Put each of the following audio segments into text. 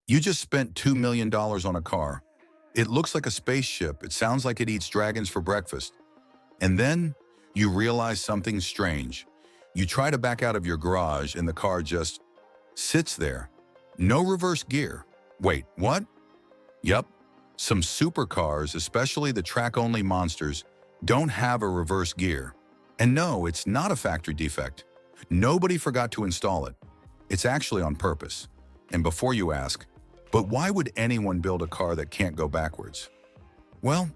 You just spent $2 million on a car. It looks like a spaceship. It sounds like it eats dragons for breakfast. And then you realize something strange. You try to back out of your garage and the car just sits there. No reverse gear. Wait, what? Yep. Some supercars, especially the track-only monsters, don't have a reverse gear. And no, it's not a factory defect. Nobody forgot to install it. It's actually on purpose. And before you ask, but why would anyone build a car that can't go backwards? Well,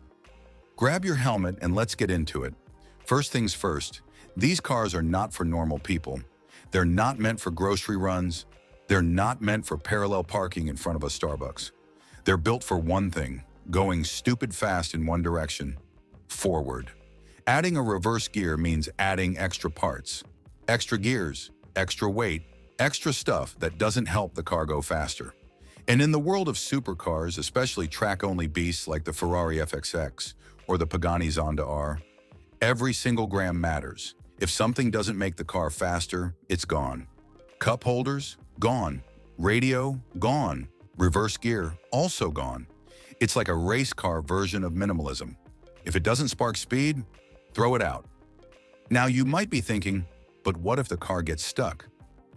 grab your helmet and let's get into it. First things first, these cars are not for normal people. They're not meant for grocery runs. They're not meant for parallel parking in front of a Starbucks. They're built for one thing, going stupid fast in one direction, forward. Adding a reverse gear means adding extra parts, extra gears, extra weight, extra stuff that doesn't help the car go faster. And in the world of supercars, especially track-only beasts like the Ferrari FXX or the Pagani Zonda R, every single gram matters. If something doesn't make the car faster, it's gone. Cup holders? Gone. Radio? Gone. Reverse gear? Also gone. It's like a race car version of minimalism. If it doesn't spark speed, throw it out. Now you might be thinking, but what if the car gets stuck?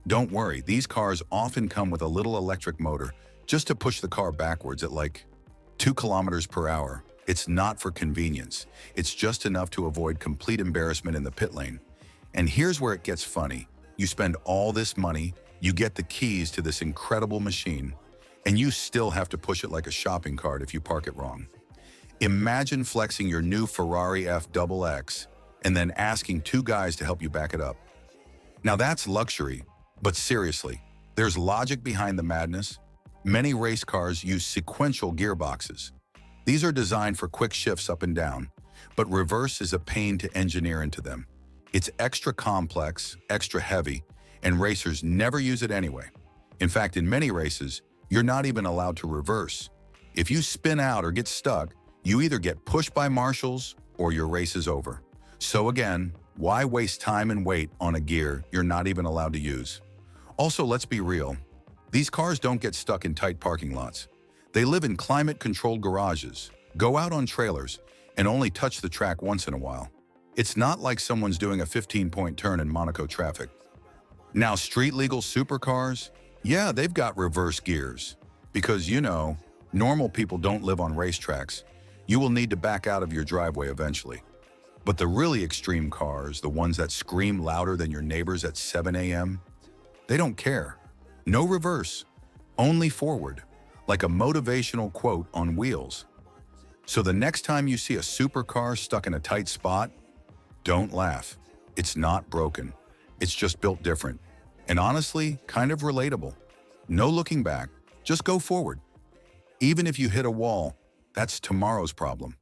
Don't worry, these cars often come with a little electric motor just to push the car backwards at like 2 kilometers per hour. It's not for convenience. It's just enough to avoid complete embarrassment in the pit lane. And here's where it gets funny. You spend all this money, you get the keys to this incredible machine, and you still have to push it like a shopping cart if you park it wrong. Imagine flexing your new Ferrari FXX and then asking 2 guys to help you back it up. Now that's luxury, but seriously, there's logic behind the madness. Many race cars use sequential gearboxes. These are designed for quick shifts up and down, but reverse is a pain to engineer into them. It's extra complex, extra heavy, and racers never use it anyway. In fact, in many races, you're not even allowed to reverse. If you spin out or get stuck, you either get pushed by marshals or your race is over. So again, why waste time and weight on a gear you're not even allowed to use? Also, let's be real. These cars don't get stuck in tight parking lots. They live in climate-controlled garages, go out on trailers, and only touch the track once in a while. It's not like someone's doing a 15-point turn in Monaco traffic. Now, street-legal supercars, yeah, they've got reverse gears. Because, you know, normal people don't live on racetracks. You will need to back out of your driveway eventually. But the really extreme cars, the ones that scream louder than your neighbors at 7 a.m., they don't care. No reverse, only forward, like a motivational quote on wheels. So the next time you see a supercar stuck in a tight spot, don't laugh. It's not broken. It's just built different. And honestly, kind of relatable. No looking back, just go forward. Even if you hit a wall, that's tomorrow's problem.